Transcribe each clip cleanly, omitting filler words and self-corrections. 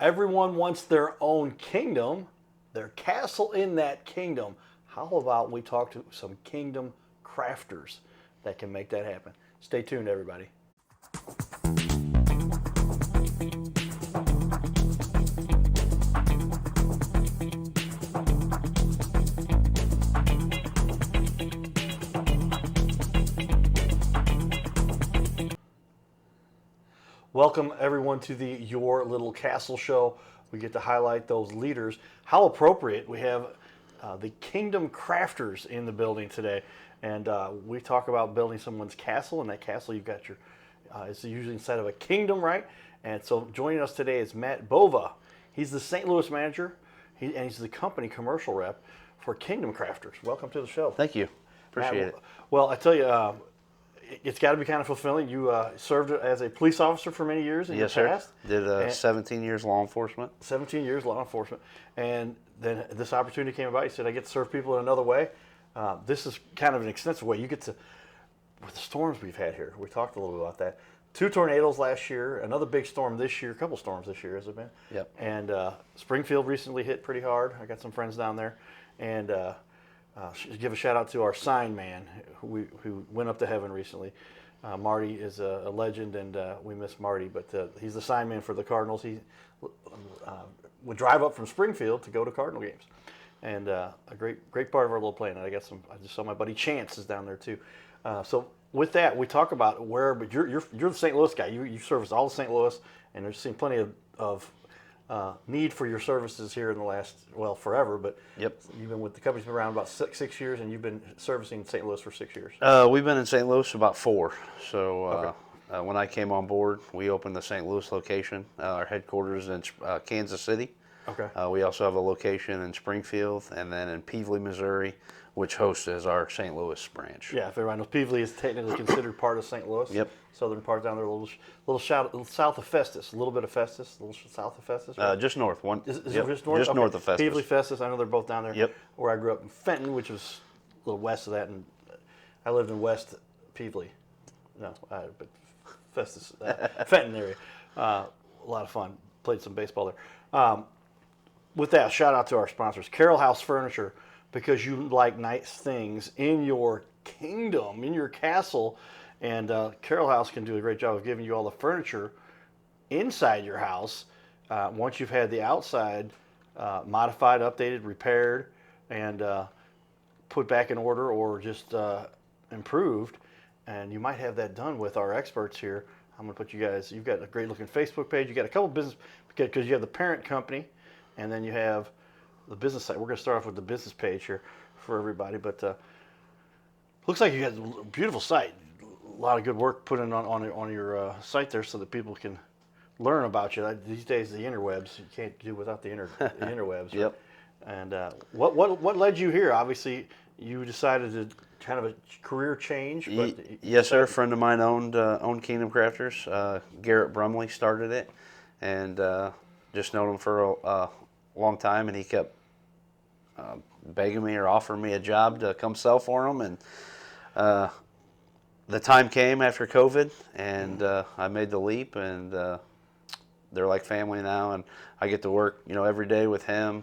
Everyone wants their own kingdom, their castle in that kingdom. How about we talk to some kingdom crafters that can make that happen? Stay tuned, everybody. Welcome, everyone, to the Your Little Castle Show. We get to highlight those leaders. How appropriate. We have the Kingdom Crafters in the building today. And we talk about building someone's castle. And that castle, you've got your, it's usually inside of a kingdom, right? And so joining us today is Matt Bova. He's the St. Louis manager, and he's the company commercial rep for Kingdom Crafters. Welcome to the show. Thank you. Appreciate it. Well, I tell you, it's got to be kind of fulfilling. You served as a police officer for many years in your past. Yes, sir. Did 17 years law enforcement. 17 years law enforcement. And then this opportunity came about. You said, I get to serve people in another way. This is kind of an extensive way. You get to, with the storms we've had here, we talked a little bit about that. 2 tornadoes last year, another big storm this year, a couple storms this year, has it been? Yep. And Springfield recently hit pretty hard. I got some friends down there. And give a shout out to our sign man who went up to heaven recently. Marty is a legend, and we miss Marty, but he's the sign man for the Cardinals. He would drive up from Springfield to go to Cardinal games, and a great part of our little plan. And I just saw my buddy Chance is down there too. So with that, we talk about but you're the St. Louis guy. You service all of St. Louis, and there's seen plenty of need for your services here in the last, forever, but yep. You've been with the company's been around about six years, and you've been servicing St. Louis for 6 years. We've been in St. Louis about 4. So okay. When I came on board, we opened the St. Louis location, our headquarters in Kansas City. Okay. We also have a location in Springfield, and then in Peevely, Missouri, which hosts as our St. Louis branch. Yeah, if everyone knows, Peevely is technically considered part of St. Louis. Yep. Southern part down there, a little south of Festus, a little bit of Festus, a little south of Festus. Right? Just north. Is yep. it just north? Just okay. north of Festus. Peevely, Festus. I know they're both down there. Yep. Where I grew up in Fenton, which was a little west of that, and I lived in West Peevely. No, but Festus, Fenton area. A lot of fun. Played some baseball there. With that, shout out to our sponsors, Carroll House Furniture, because you like nice things in your kingdom, in your castle. And Carroll House can do a great job of giving you all the furniture inside your house once you've had the outside modified, updated, repaired, and put back in order or just improved. And you might have that done with our experts here. I'm going to put you guys, you've got a great looking Facebook page. You got a couple business, because you have the parent company, and then you have the business site. We're going to start off with the business page here for everybody. But looks like you got a beautiful site. A lot of good work put in on your site there so that people can learn about you. These days, the interwebs, you can't do without the interwebs. Right? Yep. And what led you here? Obviously, you decided to kind of a career change. But yes, sir. A friend of mine owned Kingdom Crafters. Garrett Brumley started it, and just known him for a long time, and he kept begging me or offering me a job to come sell for him, and the time came after COVID, and I made the leap, and they're like family now, and I get to work, every day with him.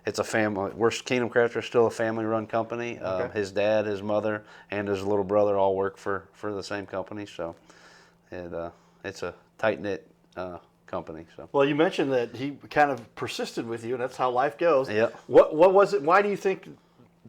It's a family. Kingdom Crafters is still a family-run company. Okay. His dad, his mother, and his little brother all work for the same company, so it's a tight-knit company. So. Well, you mentioned that he kind of persisted with you, and that's how life goes. Yep. What was it? Why do you think?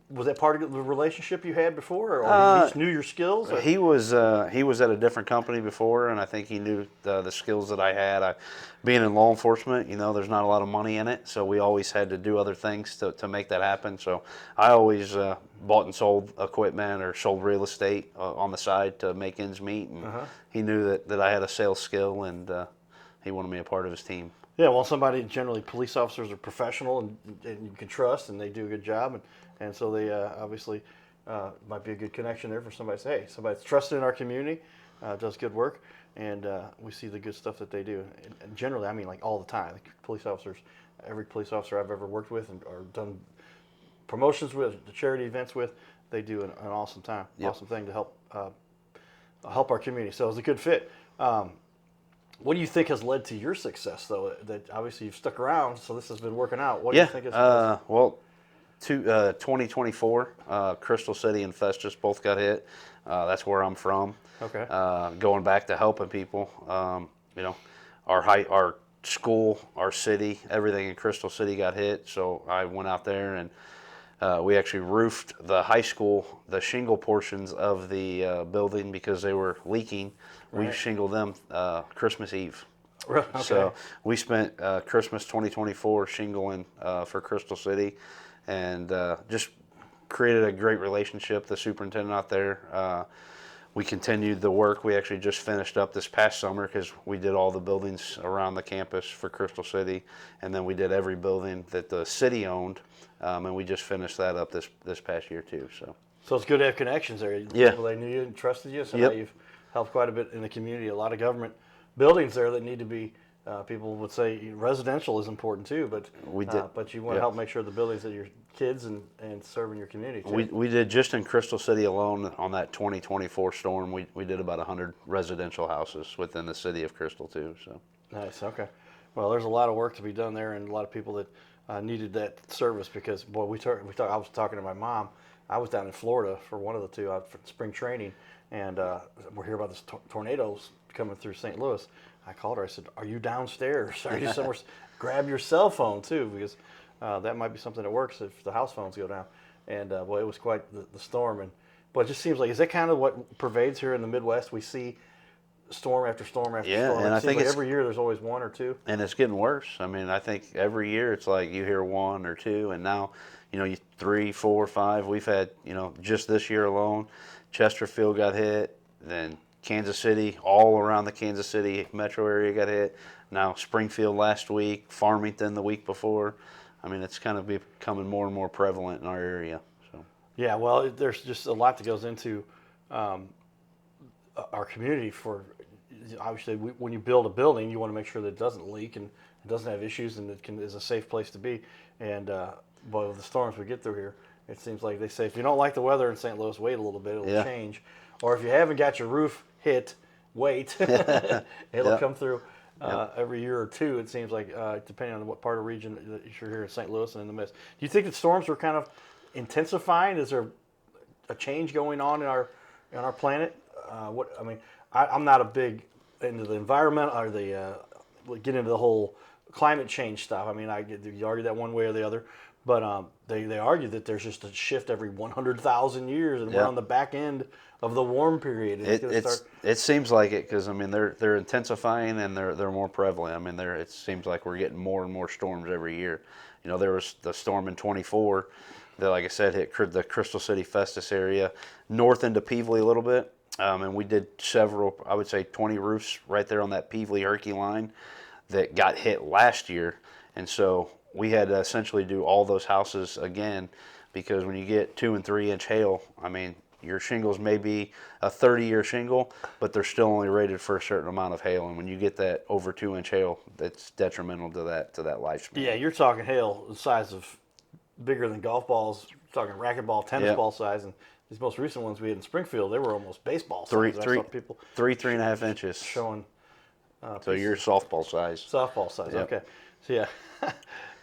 Was that part of the relationship you had before, or he just knew your skills? Or? He was at a different company before, and I think he knew the skills that I had. Being in law enforcement, there's not a lot of money in it, so we always had to do other things to make that happen. So I always bought and sold equipment or sold real estate on the side to make ends meet, and he knew that I had a sales skill, and he wanted me a part of his team. Yeah, well, generally police officers are professional and you can trust, and they do a good job, and so they obviously might be a good connection there for somebody to say, hey, somebody that's trusted in our community, does good work, and we see the good stuff that they do. And generally, I mean, like all the time, like police officers, every police officer I've ever worked with or done promotions with, the charity events with, they do an awesome awesome thing to help our community. So it was a good fit. What do you think has led to your success, though? That obviously you've stuck around, so this has been working out. What do Yeah. you think is? Well, 2024, Crystal City and Festus both got hit. That's where I'm from. Okay. Going back to helping people, you know, our school, our city, everything in Crystal City got hit. So I went out there and we actually roofed the high school, the shingle portions of the building because they were leaking. We Right. shingled them Christmas Eve. Okay. So we spent Christmas 2024 shingling for Crystal City, and just created a great relationship. The superintendent out there. We continued the work. We actually just finished up this past summer because we did all the buildings around the campus for Crystal City, and then we did every building that the city owned, and we just finished that up this past year too. So it's good to have connections there. Yeah. People they knew you and trusted you, so Yep. now you've helped quite a bit in the community. A lot of government buildings there that need to be. People would say residential is important too, but We did. But you want to Yep. help make sure the buildings that your kids and serving your community too. We did just in Crystal City alone on that 2024 storm. We did about 100 residential houses within the city of Crystal too. So Nice. Okay. Well, there's a lot of work to be done there, and a lot of people that needed that service because boy, I was talking to my mom. I was down in Florida for one of the two out for spring training, and we're hearing about this tornadoes coming through St. Louis. I called her. I said, "Are you downstairs? Are you somewhere? Grab your cell phone too, because that might be something that works if the house phones go down." And boy, it was quite the storm. But it just seems like, is that kind of what pervades here in the Midwest? We see storm after storm after Yeah, storm. and It I seems think like it's- every year there's always one or two. and it's getting worse. I mean, I think every year it's like you hear one or two, and now, you 3, 4, 5. We've had, just this year alone, Chesterfield got hit, then Kansas City, all around the Kansas City metro area got hit. Now Springfield last week, Farmington the week before. I mean, it's kind of becoming more and more prevalent in our area. So Yeah, well, there's just a lot that goes into our community. For obviously, when you build a building, you want to make sure that it doesn't leak and it doesn't have issues, and is a safe place to be. And but with the storms we get through here, it seems like they say if you don't like the weather in St. Louis, wait a little bit, it'll Yeah. change. Or if you haven't got your roof hit, wait, it'll Yep. come through. Every year or two, it seems like, depending on what part of the region that you're here in St. Louis and in the midst. Do you think that storms are kind of intensifying? Is there a change going on in our planet? I'm not a big into the environment or the get into the whole climate change stuff. I mean, you argue that one way or the other, but they argue that there's just a shift every 100,000 years, and we're Yeah. on the back end of the warm period. And it's gonna start. It seems like it because I mean they're intensifying and they're more prevalent. I mean it seems like we're getting more and more storms every year. There was the storm in 24 that, like I said, hit the Crystal City Festus area, north into Peevely a little bit, and we did several, I would say 20 roofs right there on that Peevely Herky line that got hit last year, and so we had to essentially do all those houses again because when you get 2 and 3 inch hail, I mean. Your shingles may be a 30-year shingle, but they're still only rated for a certain amount of hail. And when you get that over 2 inch hail, that's detrimental to that lifespan. Yeah, you're talking hail the size of bigger than golf balls. You're talking racquetball, tennis Yeah. ball size, and these most recent ones we had in Springfield, they were almost baseball Three, size. I three, saw people 3.5 inches. showing So you're softball size. softball size. Yep. Okay, so yeah,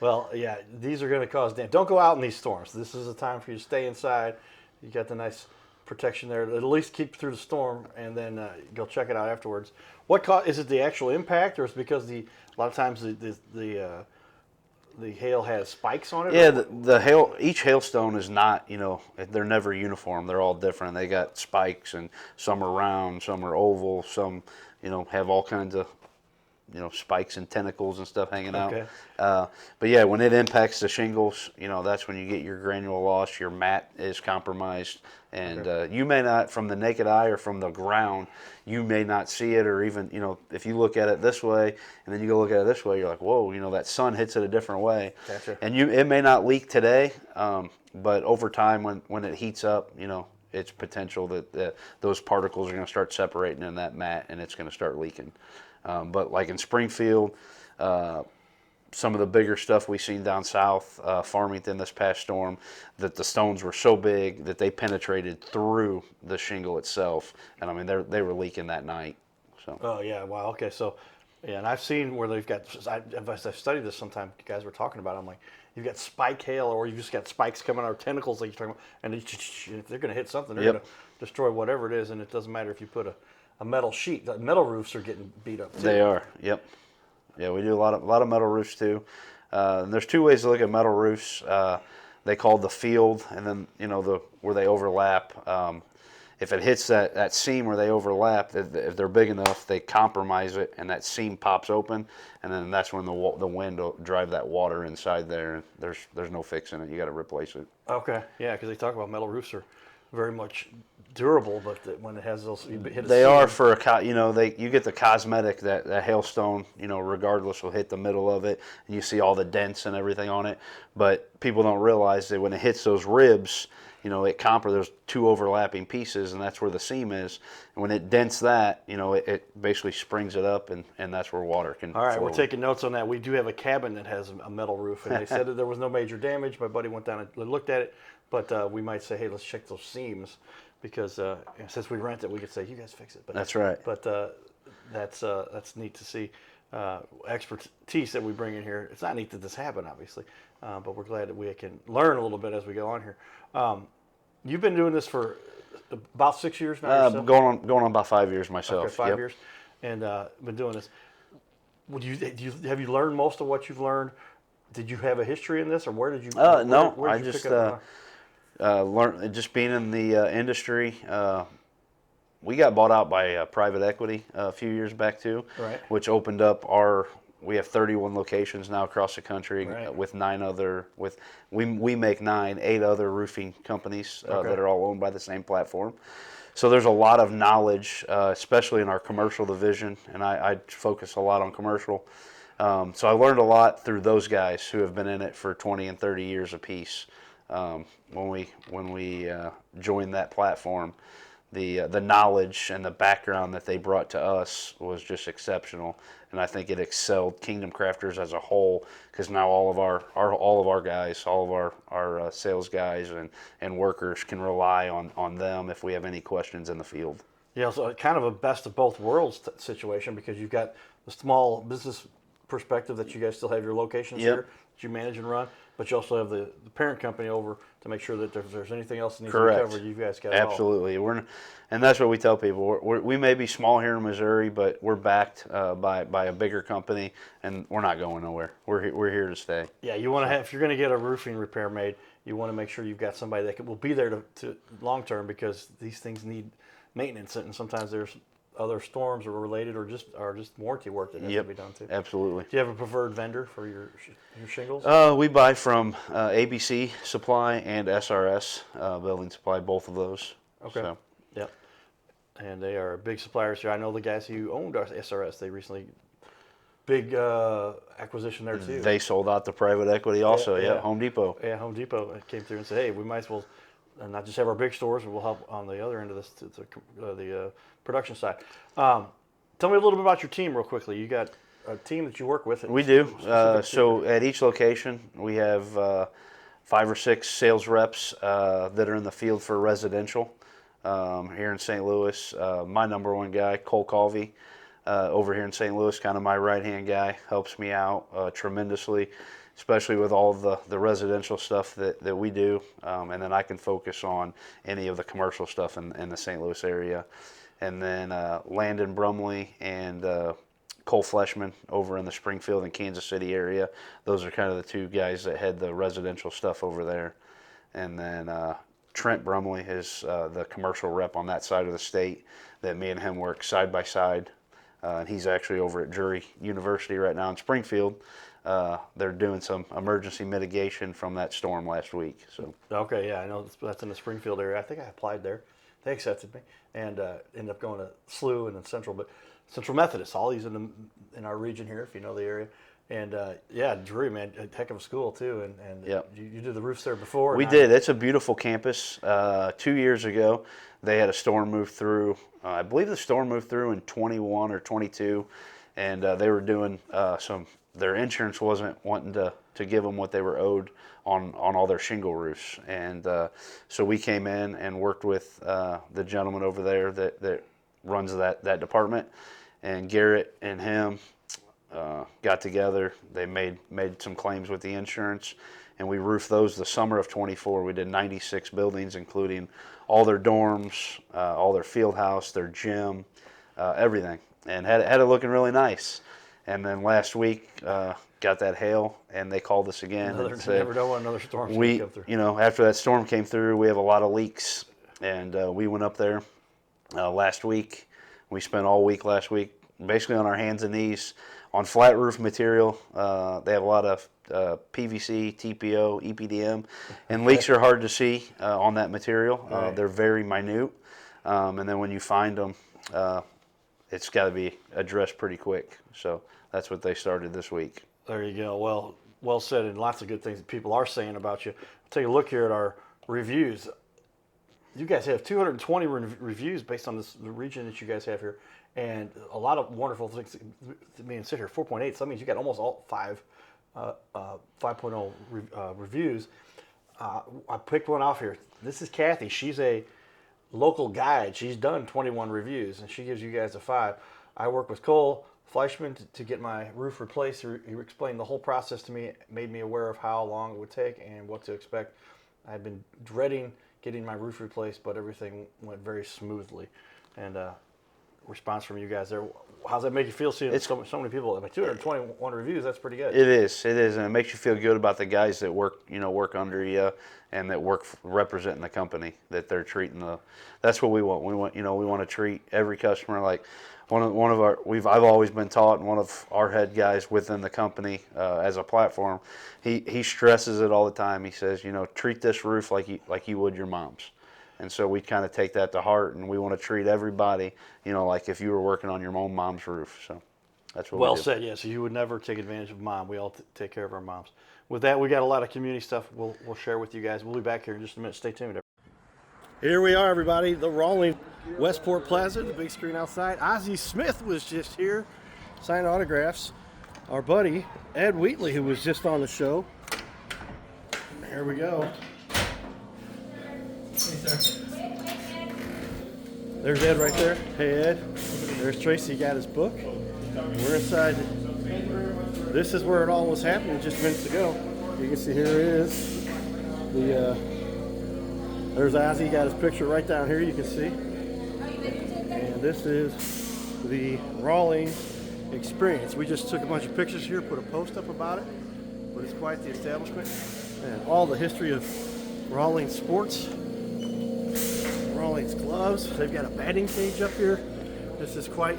well, yeah, these are going to cause damage. Don't go out in these storms. This is a time for you to stay inside. You got the nice protection there. At least keep through the storm, and then go check it out afterwards. Is it the actual impact, or is it because a lot of times the hail has spikes on it? Yeah, or- the hail. Each hailstone is not, they're never uniform. They're all different. They got spikes, and some are round, some are oval, some, have all kinds of, spikes and tentacles and stuff hanging out. Okay. But yeah, when it impacts the shingles, that's when you get your granule loss. Your mat is compromised, and you may not, from the naked eye or from the ground, you may not see it, or even, if you look at it this way and then you go look at it this way, you're like, whoa, that sun hits it a different way. Gotcha. And it may not leak today, but over time, when it heats up, it's potential that those particles are going to start separating in that mat, and it's going to start leaking. But like in Springfield, some of the bigger stuff we seen down south, Farmington this past storm, that the stones were so big that they penetrated through the shingle itself, and I mean they were leaking that night. So Oh yeah, wow. Okay, so Yeah, and I've seen where they've got. As I've studied this, sometime guys were talking about it, I'm like, you've got spike hail, or you just got spikes coming out of tentacles, like you're talking about, and if they're going to hit something, they're Yep. going to destroy whatever it is, and it doesn't matter if you put a metal sheet. The metal roofs are getting beat up too. They are. Yep. Yeah, we do a lot of metal roofs too. And there's two ways to look at metal roofs. They call the field, and then where they overlap. If it hits that seam where they overlap, if they're big enough, they compromise it, and that seam pops open, and then that's when the wind will drive that water inside there. And there's no fixing it. You got to replace it. Okay, yeah, because they talk about metal roofs are very much durable, but when it has those, you hit a They seam, are for you get the cosmetic that hailstone, regardless will hit the middle of it, and you see all the dents and everything on it. But people don't realize that when it hits those ribs, there's two overlapping pieces, and that's where the seam is. And when it dents that, it basically springs it up, and that's where water can All right, flow. we're taking notes on that. We do have a cabin that has a metal roof, and they said that there was no major damage. My buddy went down and looked at it, but we might say, hey, let's check those seams, because since we rent it, we could say, you guys fix it. But, That's right. But that's neat to see. Expertise that we bring in here. It's not neat that this happened, obviously, but we're glad that we can learn a little bit as we go on here. You've been doing this for about 6 years now yourself? Going on about 5 years myself. Okay, 5 Yep. years, and been doing this. Have you learned most of what you've learned? Did you have a history in this, or where did you? No, where I did you just pick up? learned just being in the industry. We got bought out by private equity a few years back too, Right. which opened up we have 31 locations now across the country, Right. with we make 8 other roofing companies Okay. that are all owned by the same platform. So there's a lot of knowledge, especially in our commercial division, and I focus a lot on commercial. So I learned a lot through those guys who have been in it for 20 and 30 years apiece. When we joined that platform, the knowledge and the background that they brought to us was just exceptional, and I think it excelled Kingdom Crafters as a whole, because now all of our guys, all of our sales guys and workers can rely on them if we have any questions in the field. Yeah, so kind of a best of both worlds situation, because you've got the small business perspective that you guys still have your locations Yep. here that you manage and run, but you also have the parent company over to make sure that if there's anything else that needs Correct. to be covered, you guys got it all. Absolutely. And that's what we tell people. We may be small here in Missouri, but we're backed by a bigger company, and we're not going nowhere. We're here to stay. Yeah, you want to have, if you're going to get a roofing repair made, you want to make sure you've got somebody that will be there to long term, because these things need maintenance, and sometimes there's other storms or related, or just warranty work that has to be done too. Absolutely. Do you have a preferred vendor for your shingles? We buy from ABC Supply and SRS Building Supply, both of those. Okay. So, Yep. And they are big suppliers here. I know the guys who owned our SRS. They recently big acquisition there too. they sold out to private equity also. Yeah, Yeah, yeah. Home Depot. Yeah, Home Depot came through and said, "Hey, we might as well not just have our big stores, but we'll help on the other end of this, the production side." Tell me a little bit about your team, real quickly. You got a team that you work with. We do. Specific So at each location, we have 5 or 6 sales reps that are in the field for residential. Here in St. Louis, my number one guy, Cole Colvey, over here in St. Louis, kind of my right-hand guy, helps me out tremendously, especially with all the residential stuff that we do. And then I can focus on any of the commercial stuff in the St. Louis area. And then Landon Brumley and Cole Fleshman over in the Springfield and Kansas City area. Those are kind of the 2 guys that head the residential stuff over there. And then Trent Brumley is the commercial rep on that side of the state that me and him work side by side. And he's actually over at Drury University right now in Springfield. They're doing some emergency mitigation from that storm last week. So Okay, yeah, I know that's in the Springfield area. I think I applied there. They accepted me, and ended up going to SLU and then Central Methodist. All these in our region here, if you know the area. And yeah, Drury, man, a heck of a school too. And Yep. you did the roofs there before. we did. It's a beautiful campus. 2 years ago, they had a storm move through. I believe the storm moved through in 21 or 22, and they were doing their insurance wasn't wanting to give them what they were owed on all their shingle roofs. And so we came in and worked with the gentleman over there that runs that department. And Garrett and him got together. They made some claims with the insurance, and we roofed those the summer of '24. We did 96 buildings, including all their dorms, all their field house, their gym, everything, and had it looking really nice. And then last week, got that hail, and they called us again and said, never know when another storm's going to come through. you know, after that storm came through, we have a lot of leaks, and we went up there last week. We spent all week last week basically on our hands and knees on flat roof material. They have a lot of PVC, TPO, EPDM, and leaks are hard to see on that material. Right. They're very minute, and then when you find them, it's got to be addressed pretty quick. So that's what they started this week. There you go. Well said, and lots of good things that people are saying about you. Take a look here at our reviews. You guys have 220 reviews based on the region that you guys have here, and a lot of wonderful things to me and sit here. 4.8, so that means you got almost all 5.0 reviews. I picked one off here. This is Kathy. She's a local guide. She's done 21 reviews, and she gives you guys a 5. I work with Cole Fleischman to get my roof replaced. He explained the whole process to me, made me aware of how long it would take and what to expect. I've been dreading getting my roof replaced, but everything went very smoothly. And response from you guys there. How's that make you feel seeing so many people? I mean, 221 reviews, that's pretty good. It is, and it makes you feel good about the guys that work under you and that work representing the company, that they're treating that's what we want. We want to treat every customer like I've always been taught, and one of our head guys within the company as a platform, he stresses it all the time. He says, treat this roof like you would your mom's. And so we kind of take that to heart, and we want to treat everybody, like if you were working on your own mom's roof. So that's what we do. Well said, yeah. So you would never take advantage of mom. We all take care of our moms. With that, we got a lot of community stuff we'll share with you guys. We'll be back here in just a minute. Stay tuned. Here we are, everybody. The Rawling Westport Plaza, the big screen outside. Ozzie Smith was just here, signing autographs. Our buddy, Ed Wheatley, who was just on the show. Here we go. There's Ed right there. Hey, Ed. There's Tracy. He got his book. We're inside. This is where it all was happening just minutes ago. You can see here it is. There's Ozzie. He got his picture right down here. You can see. And this is the Rawlings experience. We just took a bunch of pictures here, put a post up about it. But it's quite the establishment. And all the history of Rawlings sports. Rawlings gloves. They've got a batting cage up here. This is quite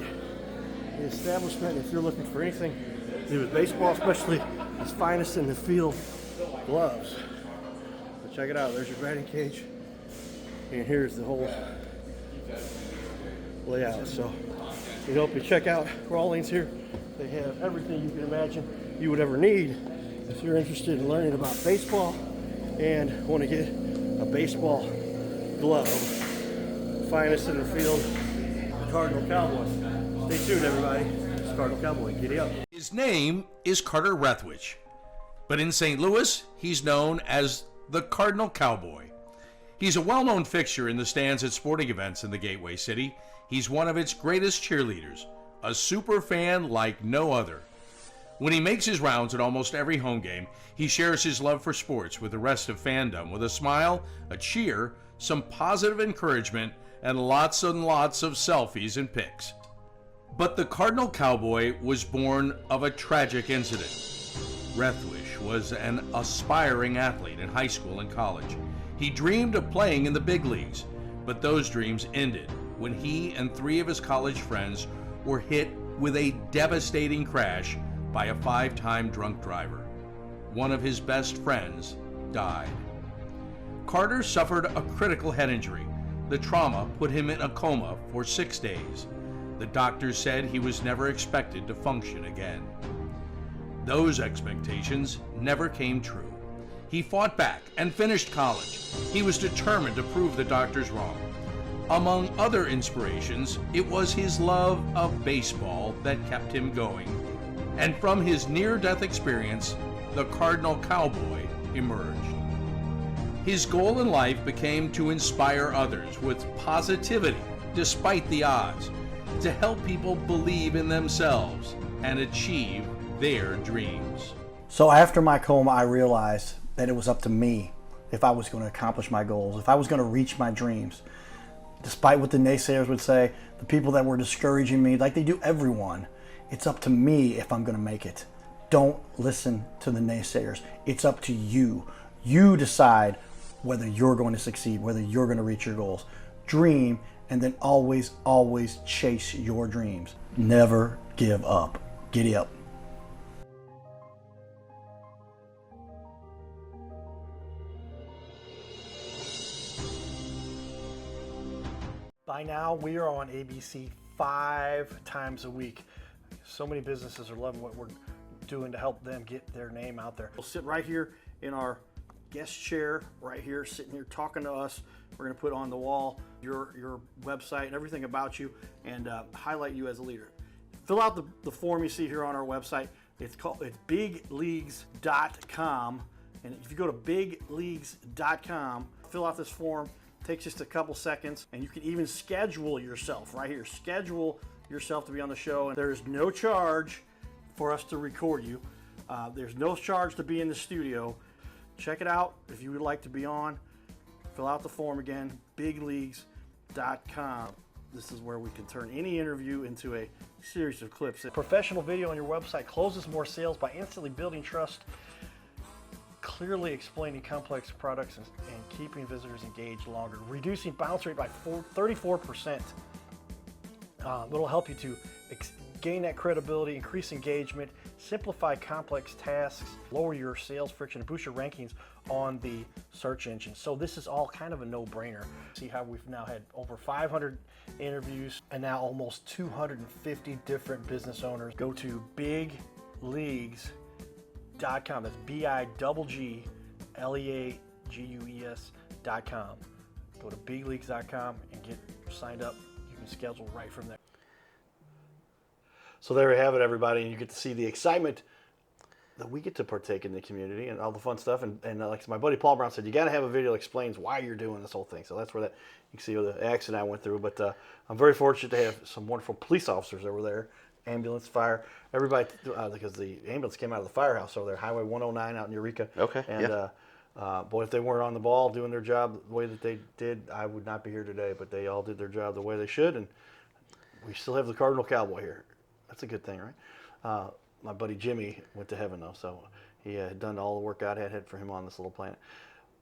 the establishment. If you're looking for anything to do with baseball, especially his finest in the field gloves. So check it out. There's your batting cage. And here's the whole layout. So we hope you check out Rawlings here. They have everything you can imagine you would ever need if you're interested in learning about baseball and want to get a baseball glove. Finest in the field, the Cardinal Cowboy. Stay tuned, everybody. It's Cardinal Cowboy. Giddy up. His name is Carter Rethwich, but in St. Louis, he's known as the Cardinal Cowboy. He's a well-known fixture in the stands at sporting events in the Gateway City. He's one of its greatest cheerleaders, a super fan like no other. When he makes his rounds at almost every home game, he shares his love for sports with the rest of fandom with a smile, a cheer, some positive encouragement, and lots of selfies and pics. But the Cardinal Cowboy was born of a tragic incident. Rethwich was an aspiring athlete in high school and college. He dreamed of playing in the big leagues, but those dreams ended when he and 3 of his college friends were hit with a devastating crash by a 5-time drunk driver. One of his best friends died. Carter suffered a critical head injury. The trauma put him in a coma for 6 days. The doctors said he was never expected to function again. Those expectations never came true. He fought back and finished college. He was determined to prove the doctors wrong. Among other inspirations, it was his love of baseball that kept him going. And from his near-death experience, the Cardinal Cowboy emerged. His goal in life became to inspire others with positivity despite the odds. to help people believe in themselves and achieve their dreams. So after my coma, I realized that it was up to me if I was going to accomplish my goals, if I was going to reach my dreams. Despite what the naysayers would say, the people that were discouraging me, like they do everyone, it's up to me if I'm going to make it. Don't listen to the naysayers. It's up to you. You decide whether you're going to succeed, whether you're going to reach your goals. Dream, and then always, always chase your dreams. Never give up. Giddy up. By now, we are on ABC 5 times a week. So many businesses are loving what we're doing to help them get their name out there. We'll sit right here in our guest chair, right here, sitting here talking to us. We're going to put on the wall your website and everything about you, and highlight you as a leader. Fill out the form you see here on our website. It's bigleagues.com, and if you go to bigleagues.com, fill out this form. Takes just a couple seconds, and you can even schedule yourself right here. Schedule yourself to be on the show, and there's no charge for us to record you. There's no charge to be in the studio. Check it out if you would like to be on. Fill out the form again, bigleagues.com. This is where we can turn any interview into a series of clips. Professional video on your website closes more sales by instantly building trust, clearly explaining complex products, and keeping visitors engaged longer, reducing bounce rate by 34%. It'll help you to gain that credibility, increase engagement, simplify complex tasks, lower your sales friction, and boost your rankings on the search engine. So this is all kind of a no-brainer. See how we've now had over 500 interviews and now almost 250 different business owners. Go to bigleagues.com. That's bigleagues.com. Go to bigleagues.com and get signed up. You can schedule right from there. So there we have it, everybody, and you get to see the excitement that we get to partake in the community and all the fun stuff. And like my buddy Paul Brown said, you got to have a video that explains why you're doing this whole thing. So that's where that you can see the accident I went through. But I'm very fortunate to have some wonderful police officers that were there, ambulance, fire, everybody, because the ambulance came out of the firehouse over there, Highway 109 out in Eureka. Okay. And boy, if they weren't on the ball doing their job the way that they did, I would not be here today. But they all did their job the way they should, and we still have the Cardinal Cowboy here. That's a good thing, right? My buddy Jimmy went to heaven, though, so he had done all the work God had for him on this little planet.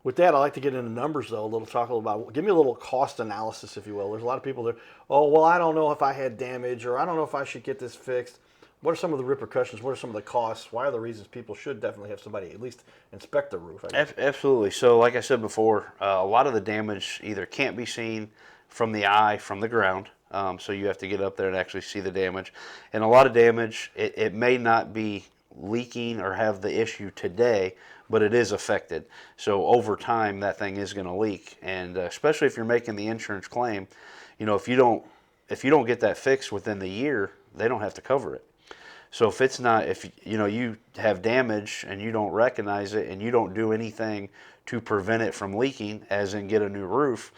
With that, I'd like to get into numbers, though, talk a little about, give me a little cost analysis, if you will. There's a lot of people that, oh, well, I don't know if I had damage, or I don't know if I should get this fixed. What are some of the repercussions? What are some of the costs? Why are the reasons people should definitely have somebody at least inspect the roof? Absolutely. So like I said before, a lot of the damage either can't be seen from the eye, from the ground. So you have to get up there and actually see the damage. And a lot of damage, it may not be leaking or have the issue today, but it is affected. So over time, that thing is going to leak. And especially if you're making the insurance claim, if you don't get that fixed within the year, they don't have to cover it. So if you have damage and you don't recognize it and you don't do anything to prevent it from leaking, as in get a new roof,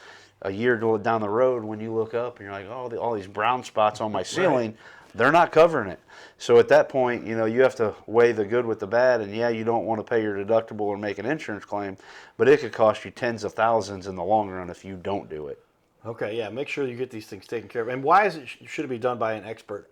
a year down the road when you look up and you're like, oh, all these brown spots on my ceiling, they're not covering it. So at that point, you have to weigh the good with the bad, and yeah, you don't want to pay your deductible or make an insurance claim, but it could cost you tens of thousands in the long run if you don't do it. Okay, yeah, make sure you get these things taken care of. And why should it be done by an expert?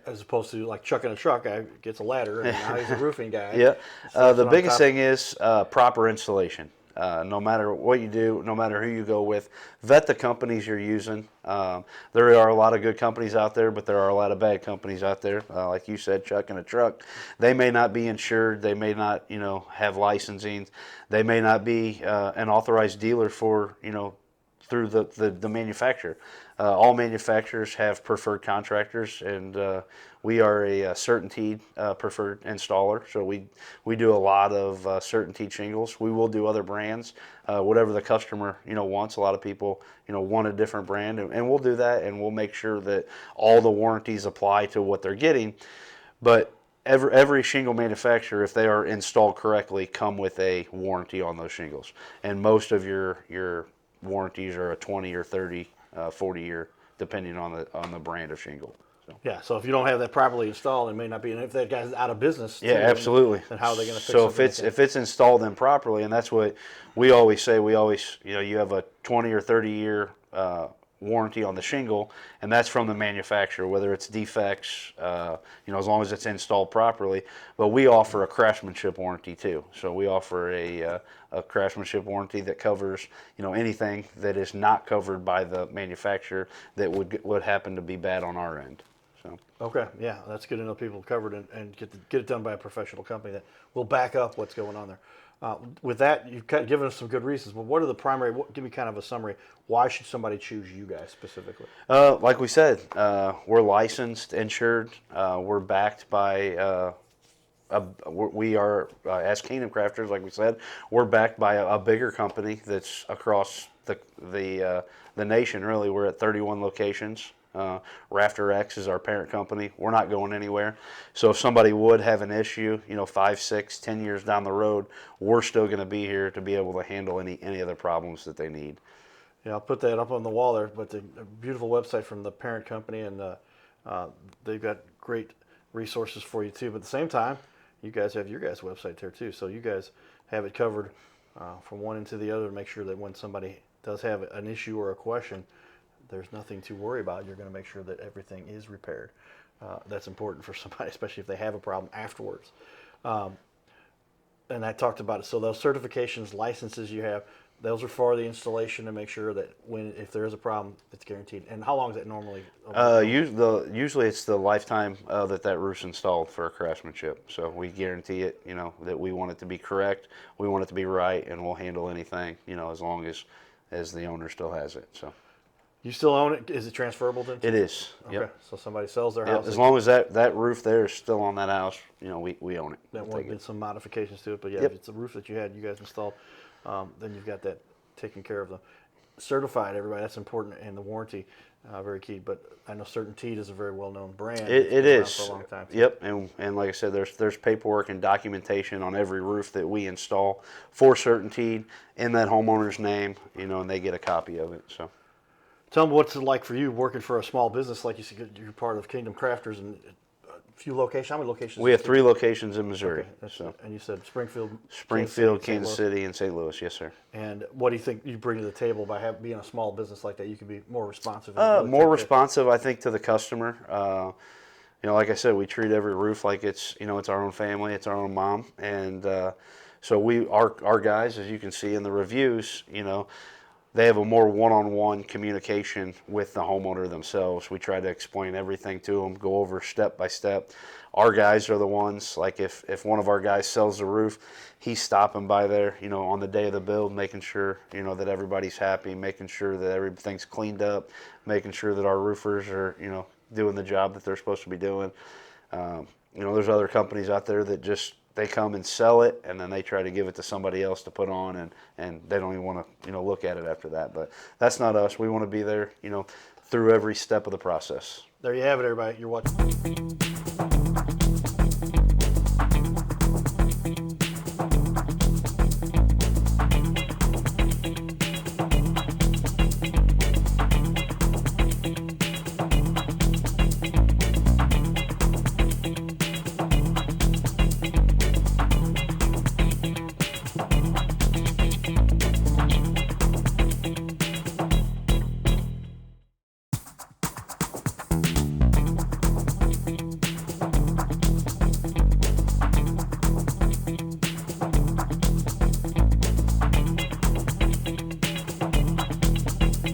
As opposed to like chucking a truck, guy gets a ladder and now he's a roofing guy. Yeah, the biggest thing is proper installation. No matter what you do, no matter who you go with, vet the companies you're using. There are a lot of good companies out there, but there are a lot of bad companies out there. Like you said, chucking a truck, they may not be insured. They may not, have licensing. They may not be an authorized dealer for, through the manufacturer. All manufacturers have preferred contractors, and we are a CertainTeed preferred installer. So we do a lot of CertainTeed shingles. We will do other brands, whatever the customer wants. A lot of people want a different brand, and we'll do that, and we'll make sure that all the warranties apply to what they're getting. But every shingle manufacturer, if they are installed correctly, come with a warranty on those shingles, and most of your warranties are a 20 or 30, 40-year depending on the brand of shingle. So. Yeah, so if you don't have that properly installed, it may not be. And if that guy's out of business, Yeah, absolutely. then how are they going to fix So something if it's installed improperly, and that's what we always say, you have a 20 or 30 year warranty on the shingle, and that's from the manufacturer, whether it's defects, as long as it's installed properly. But we offer a craftsmanship warranty too. So we offer a craftsmanship warranty that covers anything that is not covered by the manufacturer that would happen to be bad on our end. So. Okay, yeah, that's good to know people covered and get it done by a professional company that will back up what's going on there. With that, you've kind of given us some good reasons, but what are the primary, give me kind of a summary, why should somebody choose you guys specifically? Like we said, we're licensed, insured, we're backed by, we are, as Kingdom Crafters, like we said, we're backed by a bigger company that's across the nation, really. We're at 31 locations. Rafter X is our parent company. We're not going anywhere. So if somebody would have an issue, 5, 6, 10 years down the road, we're still going to be here to be able to handle any other problems that they need. Yeah, I'll put that up on the wall there, but a beautiful website from the parent company, and they've got great resources for you too. But at the same time, you guys have your guys' website there too. So you guys have it covered from one end to the other to make sure that when somebody does have an issue or a question, there's nothing to worry about. You're going to make sure that everything is repaired. That's important for somebody, especially if they have a problem afterwards. And I talked about it. So those certifications, licenses you have, those are for the installation to make sure that if there is a problem, it's guaranteed. And how long is that normally? Usually it's the lifetime that roof's installed for craftsmanship. So we guarantee it, that we want it to be correct, we want it to be right, and we'll handle anything, as long as the owner still has it. So. You still own it? Is it transferable then? It is. Okay. Yep. So somebody sells their Yep. house. As long as that roof there is still on that house, we own it. There We'll have been some modifications to it, but yeah, Yep. if it's a roof that you guys installed, then you've got that taken care of. Certified, everybody, that's important, and the warranty, very key. But I know CertainTeed is a very well-known brand. It It's been around is. for a long time. Yep, and like I said, there's paperwork and documentation on every roof that we install for CertainTeed in that homeowner's name, and they get a copy of it. So. Tell me what's it like for you working for a small business like you said. You're part of Kingdom Crafters and a few locations. How many locations? We have 3 locations in Missouri. Okay, and you said Springfield, Kansas City, and St. Louis. Yes, sir. And what do you think you bring to the table by being a small business like that? You can be more responsive. More responsive, I think, to the customer. Like I said, we treat every roof like it's it's our own family, it's our own mom, and so our guys, as you can see in the reviews, they have a more one-on-one communication with the homeowner themselves. We try to explain everything to them, go over step by step. Our guys are the ones, like if one of our guys sells the roof, he's stopping by there, on the day of the build, making sure, that everybody's happy, making sure that everything's cleaned up, making sure that our roofers are, doing the job that they're supposed to be doing. There's other companies out there that just, they come and sell it, and then they try to give it to somebody else to put on, and they don't even want to, look at it after that. But that's not us. We want to be there, through every step of the process. There you have it, everybody. You're watching.